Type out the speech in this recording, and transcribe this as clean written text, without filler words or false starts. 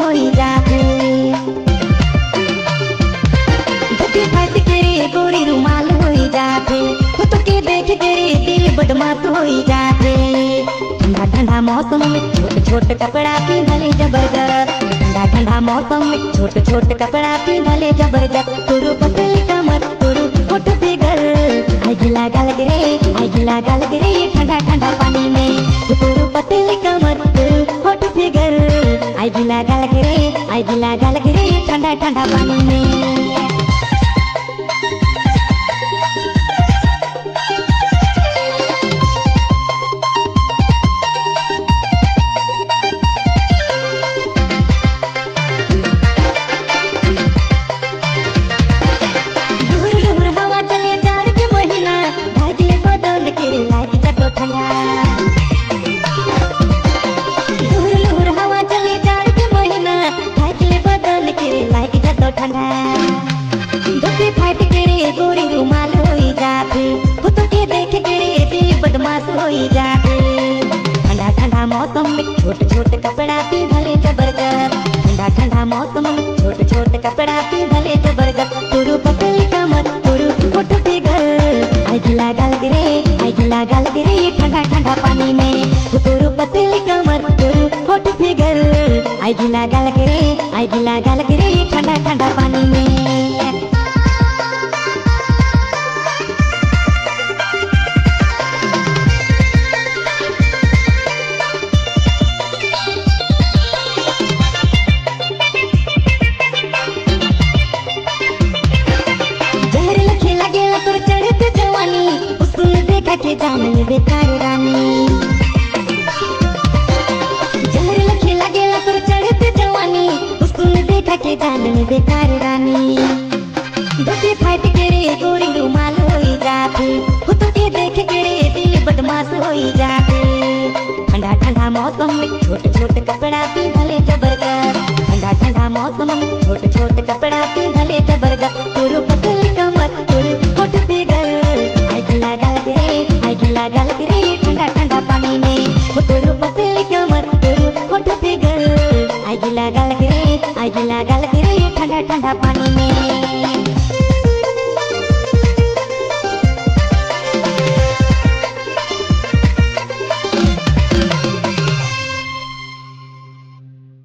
होई जाते। धोती फाट के रे गोरी रुमाल होई जाते। तो के देख के रे दिल बदमाश होई जाते। ठंडा ठंडा मौसम में छोटे छोटे कपड़ा पहनले जबरदस्त। ठंडा ठंडा मौसम में छोटे छोटे कपड़ा पहनले जबरदस्त। तुरु पतली कमर तुरु होठ फिगर आई गिला गल गिरे ठंडा ठंडा पानी में। तुरु पतली कमर तुरु होठ फिगर आई गिला गल गिरे ठंडा ठंडा पानी में। धोती फाट के रे गोरी रुमाल होई जाते। तो के देख के रे दिल बदमाश होई जाते। ठंडा ठंडा मौसम में छोटे छोटे कपड़ा पहनले जबरदस्त। ठंडा ठंडा मौसम में छोटे छोटे कपड़ा पहनले जबरदस्त। तुरु पतली कमर तुरु होठ फिगर आई गिला गल गिरे ठंडा ठंडा पानी में। तुरु पतली कमर तुरु होठ फिगर आई गिला गल गिरे ठंडा ठंडा पानी में। के जान बेकार रानी जहर लखे लगेला तोर चढ़ते जवानी। उसको देखा के जान बेकार रानी। धोती फाट के रे गोरी रुमाल होई जाते। तो के देख के रे दिल बदमाश होई जाते। ठंडा ठंडा मौसम में छोटे छोटे कपड़ा पहनले जबरदस्त। ठंडा ठंडा मौसम में छोटे छोटे कपड़ा पहनले जबरदस्त। तुरु पतली कमर तुरु होठ फिगर आई गिला गल गिरे ठंडा ठंडा पानी में। तुरु पतली कमर तुरु होठ फिगर आई गिला गल गिरे ठंडा ठंडा पानी में।